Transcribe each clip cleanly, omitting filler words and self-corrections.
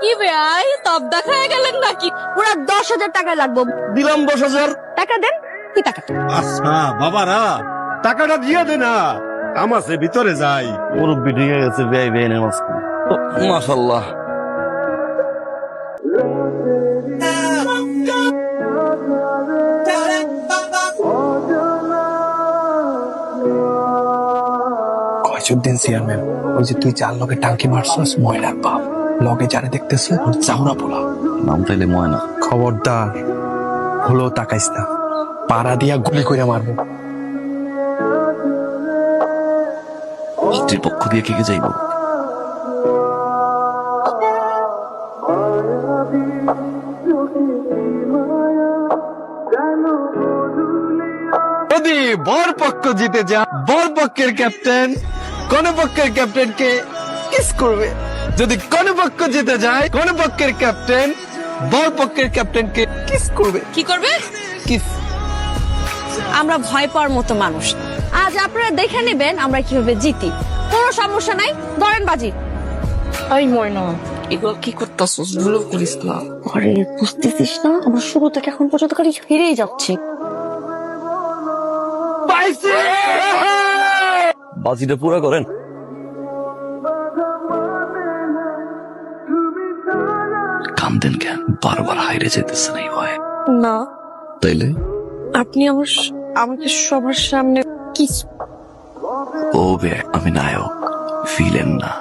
কি ভাই তব দেখায় গেলেন নাকি? পুরো 10,000 টাকা লাগবে। দিলাম 10,000 টাকা দেন। কি টাকা? আচ্ছা বাবারা টাকাটা দিয়ে দে না, আমাছে ভিতরে যাই। মুরব্বি ঠিক গেছে বেআই বেআইনের মাঝখানে। মাশাল্লাহ। কয়সুদ্দিন চেয়ারম্যান, ওই যে তুই যার লগে টাঙ্কি মারছস ময়নার বাপ, লগে যারে দেখতেছ ওর চামড়া পোলা। নাম চাইলে ময়না। খবরদার হলো তাকাইস না, পাড়া দিয়া গুলি করে মারবো। স্ত্রীর পক্ষ দিয়ে কে কে যাইব? যদি বর পক্ষ জিতে যা, বর পক্ষের ক্যাপ্টেন কোন পক্ষের ক্যাপ্টেনকে কিস করবে। যদি কোন পক্ষ জিতে যায়, কোন পক্ষের ক্যাপ্টেন বর পক্ষের ক্যাপ্টেনকে কিস করবে। কি করবে? কিস। আমরা ভয় পাওয়ার মতো মানুষ। আজ আপনারা দেখে নেবেন আমরা কিভাবে জিতি। কোনো সমস্যা নাই, ধরেন বাজি। এই ময়না, এগুলো কি করতেছস? ভুল করিস না। আরে বুঝতেছিস না, আমরা শুরু থেকে এখন পর্যন্ত খালি ফিরেই যাচ্ছি। বাজিটা পুরা করেন। কান্দেন কেন? বারবার হাইরে যেতেছে না এই ভয়ে। না, তাইলে আপনি আমাকে সবার সামনে কি ও বে, আমি নায়ক, ফিলেন না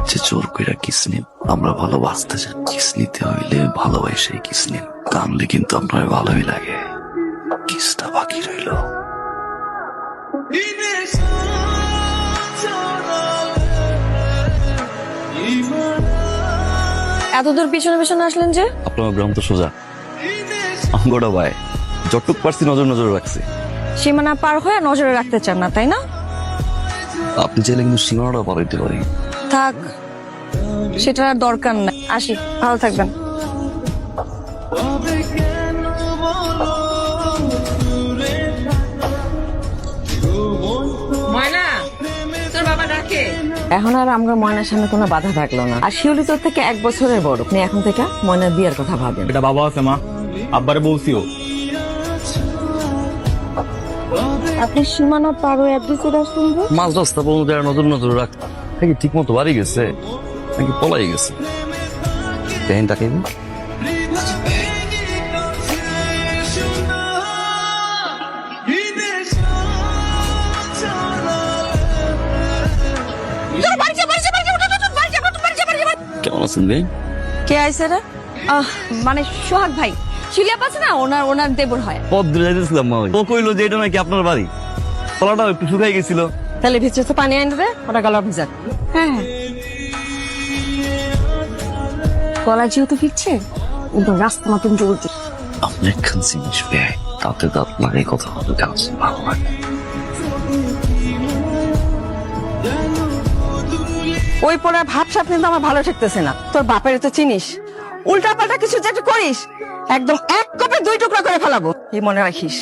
যে জোর কইরা কিস নিন। আমরা ভালোবাসতে চাই, কিস নিতে হইলে ভালোবাসাই কিস নিন। কানলে কিন্তু আপনার ভালোই লাগে। কিসটা বাকি রইল। এতদূর পিছনে পিছনে আসলেন যে? আপনার গ্রাম তো সোজা, অঙ্গটা ভাই যতটুক পারছি নজর নজর রাখছি। সীমানা পার হয়ে নজরে রাখতে চান না, তাই না? আপনি চাইলে কিন্তু সীমানাটা পালাইতে পারি। থাক, সেটা আর দরকার নাই। আসি, ভালো থাকবেন। ময়না, তোর বাবা ডাকে। এখন আর আমরা ময়নার সামনে কোনো বাধা থাকলো না। আর শিউলি তোর থেকে 1 বছরের বড়। আপনি এখন থেকে ময়নার বিয়ের কথা ভাবেন। এটা বাবা আছে মা, আব্বারে বলছিও। আপনি সীমানা পার হয়ে এত দূর আসলেন যে? মাঝ রাস্তা পর্যন্ত যারা নজর নজর রাখ নাকি ঠিক মতো বাড়ি গেছে নাকি পলাই গেছে। দেখেন তাকে কেমন আছেন ভাই? কে আইছে রে? মানে সোহাগ ভাই, শিলিয়া পাচ্ছে না, ওনার দেবর হয়। পথ ধরে যাইতেছিলাম মা, ও কইলো যে এটা নাকি আপনার বাড়ি। তলাটাও একটু শুকাই গেছিল। তাহলে ভিতরে তো পানি আইন রে, ওটা গলা ভিজাক। হ্যাঁ, গলা যেহেতু ফিরছে, রাস্তা মতন চলছে। আপনি একখান জিনিস ব্যয় তাতে দাঁত লাগাই কথা বলতে কেমন ভালো লাগে। ওই পড়া ভাবসাব কিন্তু আমার ভালো ঠেকতেছে না। তোর বাপের তো চিনিস, উল্টা পাল্টা কিছু যে একটা করিস, একদম 1 কোপে 2 টুকরা করে ফেলাবো, এই মনে রাখিস।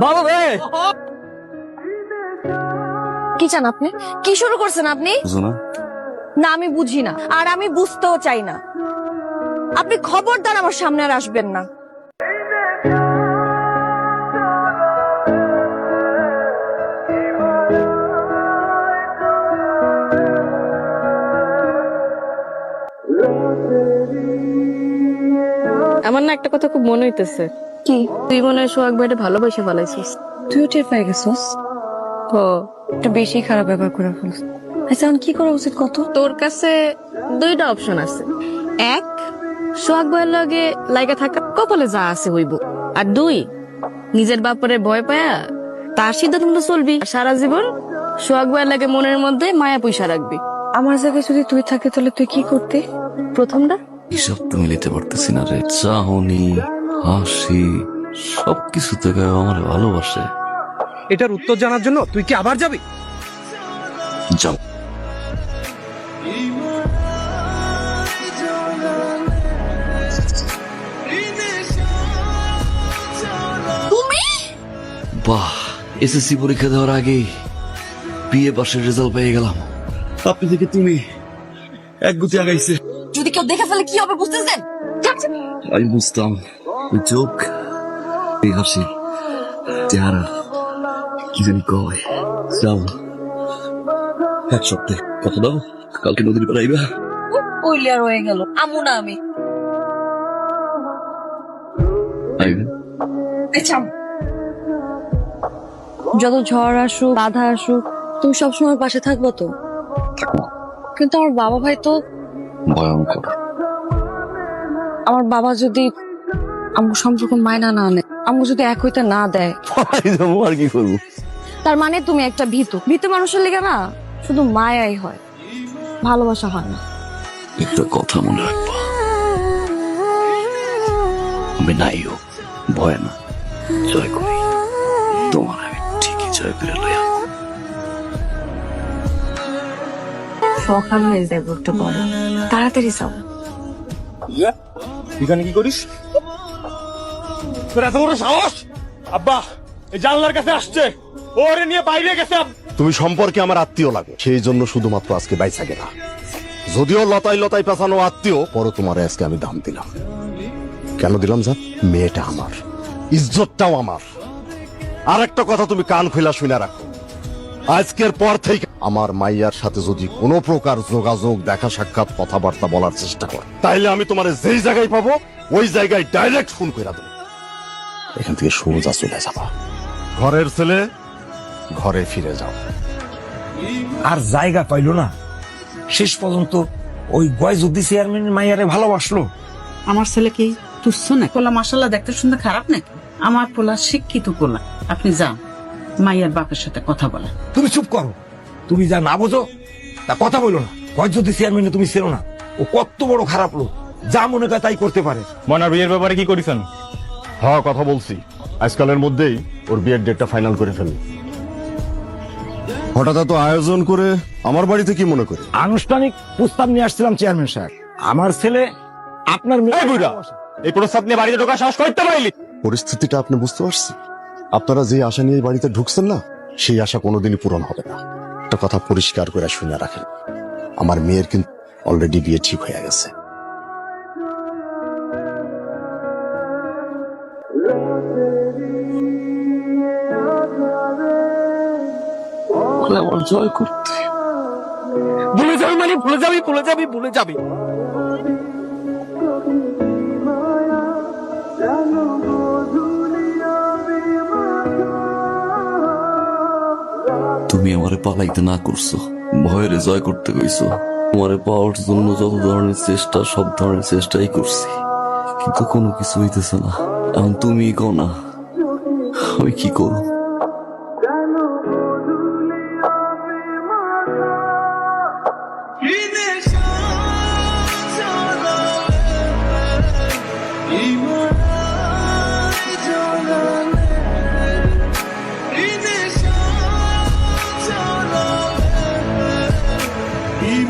বাবা রে, কি চান আপনি? কি শুরু করছেন আপনি? বুঝো না? না, আমি বুঝি না, আর আমি বুঝতেও চাই না। আপনি খবরদার আমার সামনে আর আসবেন না। আমার না একটা কথা খুব মনে হইতেছে। কি? তুই মনে হয় সোহাগ ভাইটা ভালোবাসে ফেলাইছিস। তুইও টের পাই গেছিস? ও, একটু বেশি খারাপ ব্যবহার করে ফেলছ। আচ্ছা, এখন কি করা উচিত কত? তোর কাছে 2টা অপশন আছে। 1, সোহাগ ভাইয়ের লগে লাইগা থাকা, কপালে যা আছে হইব। আর 2, নিজের বাপরে ভয় পায়া তার সিদ্ধান্ত মতো চলবি। আর সারা জীবন সোহাগ ভাইয়ের লাগে মনের মধ্যে মায়া পয়সা রাখবি। আমার জায়গায় যদি তুই থাকে তাহলে তুই কি করতে? প্রথমটা? হিসাব তো মিলিতে পারতেছি না রে। চাহনি, হাসি, সবকিছু থেকে আমার ভালোবাসে। এটার উত্তর জানার জন্য তুই কি আবার যাবি? যাও। তুমি? বাহ, এসএসসি পরীক্ষা দেওয়ার আগেই বিএ পাশের রেজাল্ট পেয়ে গেলাম। আপনি থেকে তুমি এক গুতি আগাইছে। যদি কেউ দেখে ফেলে কি হবে বুঝতেছেন? আমি বুঝতাম ওই চোখ, এই হাসি, চেহারা কি জানি কয়। যাও এক সপ্তাহে কথা দাও, কালকে নদীর পাড়ে আইবা। ওইলে আর হয়ে গেল, আমু না আমি। আইবা যত ঝড় আসুক, বাধা আসুক, তুমি সবসময় পাশে থাকবো তো? থাকবো। কিন্তু আমার বাবা ভাই তো, ভয়ঙ্কর। আমার বাবা যদি আমার সম্পর্ক মায়না না নেয়, আমাকে যদি এক হইতে না দেয়, আর কি করবো? তার মানে তুমি একটা ভীতু মানুষের লিগে না শুধু মায়াই হয়, ভালোবাসা হয় না। একটা কথা মনে রাখবা, আমি নাই হোক ভয় না, জয় করি। তোমার আমি ঠিকই জয় করে লইয়া। সকাল হয়ে যাবো একটু পরে, তাড়াতাড়ি যাও। এখানে কি করিস? তোর এত বড় সাহস! আব্বা এই জানলার কাছে আসছে, ওরে নিয়ে বাইরে গেছে। তুমি সম্পর্কে আমার আত্মীয় লাগে, সেই জন্য শুধুমাত্র আজকে বাইসা গেলা। যদিও লতাই লতাই পেছানো আত্মীয়, পরে তোমার আজকে আমি দাম দিলাম। কেন দিলাম জান? মেয়েটা আমার, ইজ্জতটাও আমার। আর একটা কথা তুমি কান খুলা শুনে রাখো, আজকের পর থেকে আমার মাইয়ার সাথে যদি কোনো প্রকার যোগাযোগ, দেখা সাক্ষাৎ, কথাবার্তা বলার চেষ্টা কর, তাইলে আমি তোমার যেই জায়গায় পাবো ওই জায়গায় ডাইরেক্ট ফোন করে দেবো। এখান থেকে সোজা চলে যাবা। ঘরের ছেলে ঘরে ফিরে যাও। আর জায়গা পাইলো না, শেষ পর্যন্ত ওই গয়জুদ্দি চেয়ারম্যানের মাইয়ারে ভালোবাসলো। আমার ছেলে কি তুচ্ছ না? পোলা মাসাল্লাহ দেখতে শুনতে খারাপ নাকি? আমার পোলা শিক্ষিত পোলা। আপনি যান, মাইয়ার বাপের সাথে কথা বলেন। তুমি চুপ করো, তুমি যা না বোঝো তা কথা বলো না। গয়জুদ্দি চেয়ারম্যানে তুমি ছিল না, ও কত বড় খারাপ লোক, যা মনে করে তাই করতে পারে। মনার বিয়ের ব্যাপারে কি করেছেন? হ্যাঁ, কথা বলছি, আজকালের মধ্যেই ওর বিয়ের ডেটটা ফাইনাল করে ফেলবি। হঠাৎ এত আয়োজন করে আমার বাড়িতে কি মনে করে? আনুষ্ঠানিক প্রস্তাব নিয়ে আসছিলাম চেয়ারম্যান সাহেব। আমার ছেলে আপনার মেয়ে। এই বুইড়া, এই প্রস্তাব নিয়ে বাড়িতে ঢোকার সাহস করতে পারলি? পরিস্থিতিটা আপনি বুঝতে পারছেন? আপনারা যে আশা নিয়ে এই বাড়িতে ঢুকছেন না, সেই আশা কোনোদিনই পূরণ হবে না। একটা কথা পরিষ্কার করে শুনে রাখেন, আমার মেয়ের কিন্তু অলরেডি বিয়ে ঠিক হয়ে গেছে। আমার জয় করতে ভুলে যাবি মানে ভুলে যাবি, ভুলে যাবি, ভুলে যাবি। তুমি আমারে পালাইতে না করছো, ভয়ের জয় করতে কইছো। তোমারে পাওয়ার জন্য যত ধরনের চেষ্টা, সব ধরনের চেষ্টাই করছি, কিন্তু কোনো কিছু হইতেছে না। এখন তুমি কও না, আমি কি করব?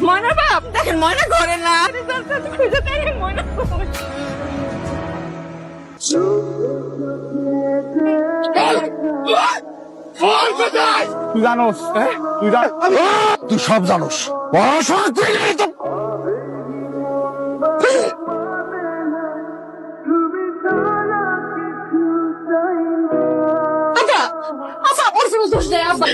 ময়না বাপ দেখেন, ময়না ঘরে না। দেখেন ময়না তুই জানোস, তুই জান, তুই সব জানোস। পড়াশোনা তুই নেই তো। আচ্ছা আচ্ছা, ওর কোনো দোষ নেই আব্বা।